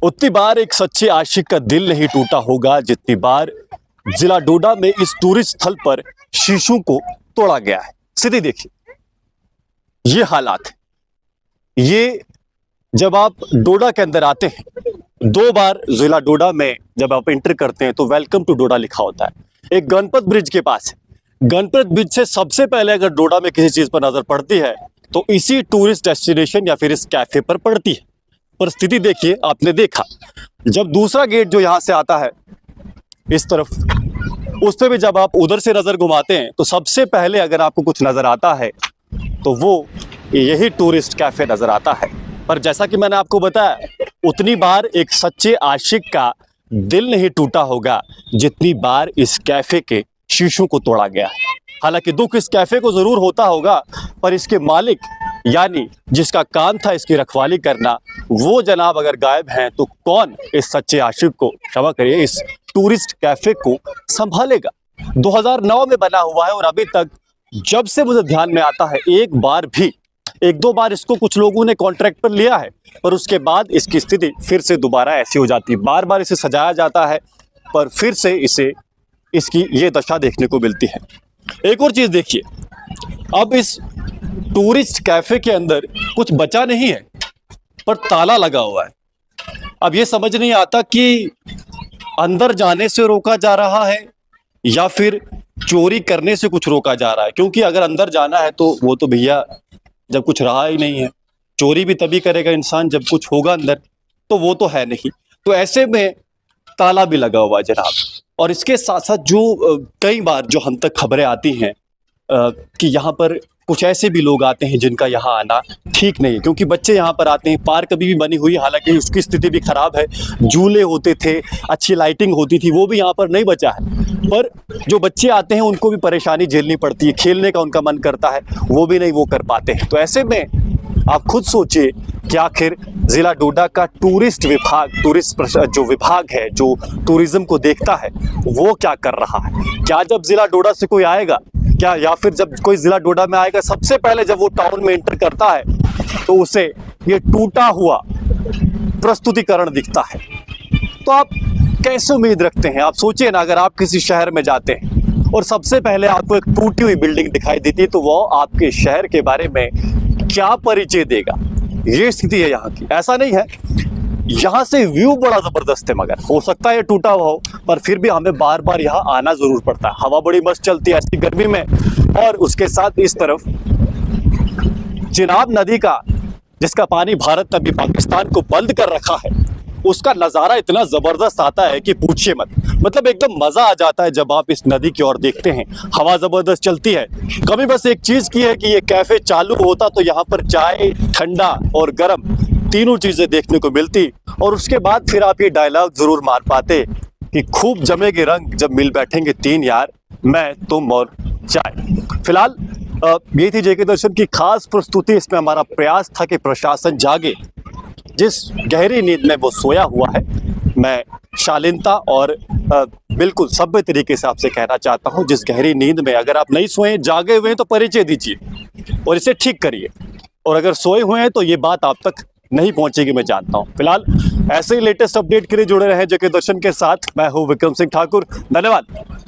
उतनी बार एक सच्चे आशिक का दिल नहीं टूटा होगा जितनी बार जिला डोडा में इस टूरिस्ट स्थल पर शीशों को तोड़ा गया है। स्थिति देखिए, ये हालात है। ये जब आप डोडा के अंदर आते हैं, 2 बार जिला डोडा में जब आप एंटर करते हैं तो वेलकम टू डोडा लिखा होता है। एक गणपत ब्रिज के पास है। गणपत ब्रिज से सबसे पहले अगर डोडा में किसी चीज पर नजर पड़ती है तो इसी टूरिस्ट डेस्टिनेशन या फिर इस कैफे पर पड़ती है। पर स्थिति देखिए, आपने देखा जब दूसरा गेट जो यहां से आता है इस तरफ, उस पर भी जब आप उधर से नजर घुमाते हैं तो सबसे पहले अगर आपको कुछ नजर आता है तो वो यही टूरिस्ट कैफे नजर आता है। पर जैसा कि मैंने आपको बताया, उतनी बार एक सच्चे आशिक का दिल नहीं टूटा होगा जितनी बार इस कैफे के शीशों को तोड़ा गया है। हालांकि दुख इस कैफे को जरूर होता होगा, पर इसके मालिक यानी जिसका काम था इसकी रखवाली करना, वो जनाब अगर गायब हैं तो कौन इस सच्चे आशिक को, क्षमा करिए, इस टूरिस्ट कैफे को संभालेगा। 2009 में बना हुआ है और अभी तक जब से मुझे ध्यान में आता है एक दो बार इसको कुछ लोगों ने कॉन्ट्रैक्ट पर लिया है, पर उसके बाद इसकी स्थिति फिर से दोबारा ऐसी हो जाती है। बार बार इसे सजाया जाता है पर फिर से इसकी ये दशा देखने को मिलती है। एक और चीज देखिए, अब इस टूरिस्ट कैफे के अंदर कुछ बचा नहीं है पर ताला लगा हुआ है। अब ये समझ नहीं आता कि अंदर जाने से रोका जा रहा है या फिर चोरी करने से कुछ रोका जा रहा है, क्योंकि अगर अंदर जाना है तो वो तो भैया जब कुछ रहा ही नहीं है, चोरी भी तभी करेगा इंसान जब कुछ होगा अंदर, तो वो तो है नहीं। तो ऐसे में ताला भी लगा हुआ है जनाब। और इसके साथ साथ जो कई बार जो हम तक खबरें आती हैं कि यहाँ पर कुछ ऐसे भी लोग आते हैं जिनका यहाँ आना ठीक नहीं है, क्योंकि बच्चे यहाँ पर आते हैं। पार्क अभी भी बनी हुई है, हालांकि उसकी स्थिति भी खराब है। झूले होते थे, अच्छी लाइटिंग होती थी, वो भी यहाँ पर नहीं बचा है। पर जो बच्चे आते हैं उनको भी परेशानी झेलनी पड़ती है, खेलने का उनका मन करता है, वो भी नहीं वो कर पाते हैं। तो ऐसे में आप खुद सोचिए कि आखिर जिला डोडा का टूरिस्ट जो विभाग है, जो टूरिज्म को देखता है, वो क्या कर रहा है। क्या जब जिला डोडा से कोई आएगा क्या, या फिर जब कोई जिला डोडा में आएगा, सबसे पहले जब वो टाउन में एंटर करता है तो उसे ये टूटा हुआ प्रस्तुतिकरण दिखता है। तो आप कैसे उम्मीद रखते हैं? आप सोचिए ना, अगर आप किसी शहर में जाते हैं और सबसे पहले आपको एक टूटी हुई बिल्डिंग दिखाई देती है तो वो आपके शहर के बारे में क्या परिचय देगा। ये स्थिति है यहाँ की। ऐसा नहीं है, यहाँ से व्यू बड़ा जबरदस्त है, मगर हो सकता है ये टूटा हुआ हो, पर फिर भी हमें बार बार यहाँ आना जरूर पड़ता है। हवा बड़ी मस्त चलती है ऐसी गर्मी में, और उसके साथ इस तरफ चिनाब नदी का, जिसका पानी भारत ने अभी पाकिस्तान को बंद कर रखा है, उसका नजारा इतना जबरदस्त आता है कि पूछिए मत। मतलब एकदम मजा आ जाता है जब आप इस नदी की ओर देखते हैं। हवा जबरदस्त चलती है। कभी बस एक चीज की है कि ये कैफे चालू होता तो यहाँ पर चाय, ठंडा और गर्म तीनों चीजें देखने को मिलती, और उसके बाद फिर आप ये डायलॉग जरूर मार पाते कि खूब जमेंगे रंग जब मिल बैठेंगे 3 यार, मैं, तुम और चाय। फिलहाल ये थी जेके दर्शन की खास प्रस्तुति। इसमें हमारा प्रयास था कि प्रशासन जागे, जिस गहरी नींद में वो सोया हुआ है। मैं शालीनता और बिल्कुल सभ्य तरीके से आपसे कहना चाहता हूं, जिस गहरी नींद में अगर आप नहीं सोए, जागे हुए हैं तो परिचय दीजिए और इसे ठीक करिए, और अगर सोए हुए हैं तो ये बात आप तक नहीं पहुंचेगी, मैं जानता हूं। फिलहाल ऐसे ही लेटेस्ट अपडेट के लिए जुड़े रहें जेके दर्शन के साथ। मैं हूं विक्रम सिंह ठाकुर। धन्यवाद।